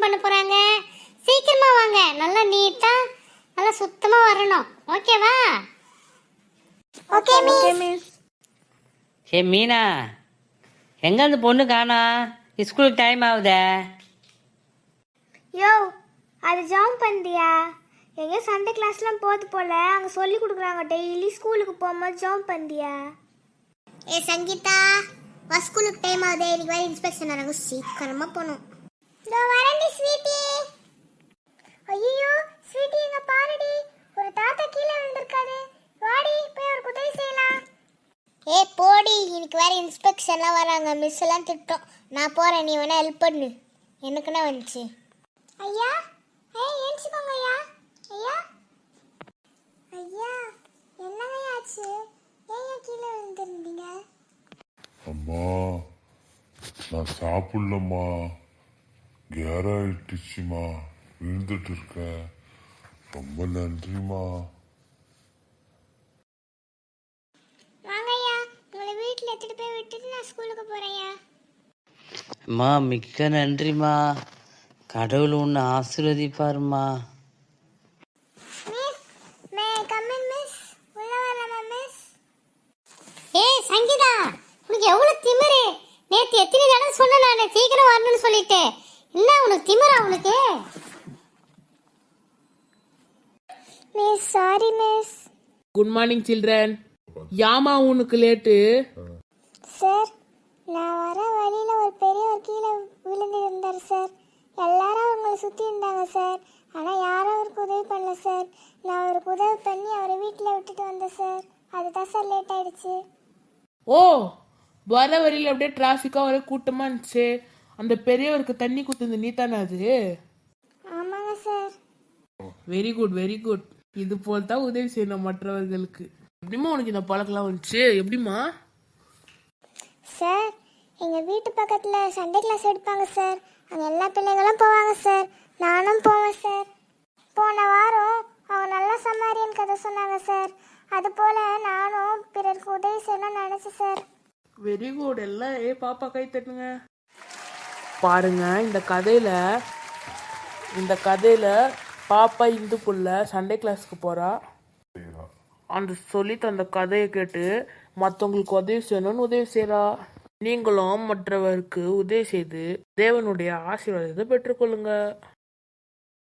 பண்ண போறாங்க. சீக்கிரமா வாங்க, நல்லா நீட்டா நல்லா சுத்தமா வரணும். ஓகேவா? Okay miss. ஏ மீனா, எங்க அந்த பொண்ணு காணா? ஸ்கூலுக்கு டைம் ஆகுதே. யோ, அது ஜம்ப் பண்ணியா? எங்கேயோ சண்டே கிளாஸ்லாம் போது போல, அங்கே சொல்லி கொடுக்குறாங்க. டெய்லி ஸ்கூலுக்கு போகும்போது ஜம்ப் பண்ணியா? ஏ சங்கீதா, வா, ஸ்கூலுக்கு டைம் ஆகுதே. இன்னைக்கு வேற இன்ஸ்பெக்ஷன் வராங்க, சீக்கிரமா போகணும். இதோ வரேன்டி ஸ்வீட்டி. ஐயோ ஸ்வீட்டி, எங்க பாருடி, ஒரு தாத்தா கீழே விழுந்திருக்காரு. வாடி போய் ஒரு உதவி செய்யலாம். ஏ போடி, இன்னைக்கு வேற இன்ஸ்பெக்ஷன்லாம் வராங்க, மிஸ் எல்லாம் திட்டம். நான் போறேன், நீ வேணா ஹெல்ப் பண்ணு. எனக்குன்னா வந்துச்சு. ஐயா, ஏஞ்சிக்கோங்க ஐயா. ஐயா ஐயா, என்னங்க ஆச்சு? ஏன் கீழே விழுந்திருந்தீங்க? அம்மா, நான் சாப்பிடலம்மா, கேரா ஆயிடுச்சுமா, விழுந்துட்டு இருக்கேன். ரொம்ப நன்றிம்மா. வாங்க ஐயா, உங்களை வீட்டில் எடுத்துட்டு போய் விட்டுட்டு நான் ஸ்கூலுக்கு போறேன்யா. அம்மா மிக்க நன்றிம்மா, கடவுள் உன்னை ஆசீர்வதிப்பாருமா. Miss, may come in miss? உள்ள வரலாமா மிஸ்? ஏய் சங்கீதா, உனக்கு எவ்வளவு திமிரு! நேத்து எத்தனை தடவை சொன்ன நானு சீக்கிரம் வரணும்னு சொல்லிட்டு. என்ன உனக்கு திமிரா உனக்கு? Miss sorry miss. Good morning children. யாமா உனக்கு லேட்டு? சார், நான் வர வழியில ஒரு பெரியவர் கீழே விழுந்து இருந்தார் சார். எல்லாரும் அவங்களை சுற்றி இருந்தாங்க சார். ஆனால் யாரும் அவருக்கு உதவி பண்ணல சார். நான் அவருக்கு உதவி பண்ணி அவரை வீட்டில் விட்டுட்டு வந்தேன் சார். அதுதான் சார் லேட் ஆயிடுச்சு. ஓ, வர வழியில் அப்படியே டிராஃபிக்காக ஒரே கூட்டமாக இருந்துச்சு. அந்த பெரியவருக்கு தண்ணி குத்துந்து நீ தானே அது? ஆமாங்க sir. Very good very good. இது போல் தான் உதவி செய்யணும் மற்றவர்களுக்கு. எப்படிமா உனக்கு இந்த பழக்கெல்லாம் வந்துச்சு? எப்படிமா? சார், எங்கள் வீட்டு பக்கத்தில் சண்டே கிளாஸ் எடுப்பாங்க சார். அங்கே எல்லா பிள்ளைங்களும் போவாங்க சார். நானும் போவேன் சார். போன வாரம் அவங்க நல்ல சமாரியன் கதை சொன்னாங்க சார். அதுபோல் நானும் பிறருக்கு உதவி செய்யணும்னு நினச்சேன் சார். Very good. எல்லாம் பாப்பா கை தட்டுங்க. பாருங்க, இந்த கதையில பாப்பா இந்து புள்ள சண்டே கிளாஸ்க்கு போறா. அந்த சொல்லிட்டு அந்த கதையை கேட்டு மற்றவங்களுக்கு உதவி செய்யணும்னு உதவி செய்யறா. நீங்களும் மற்றவருக்கு உதவி செய்து தேவனுடைய ஆசீர்வாதத்தை பெற்றுக்கொள்ளுங்க.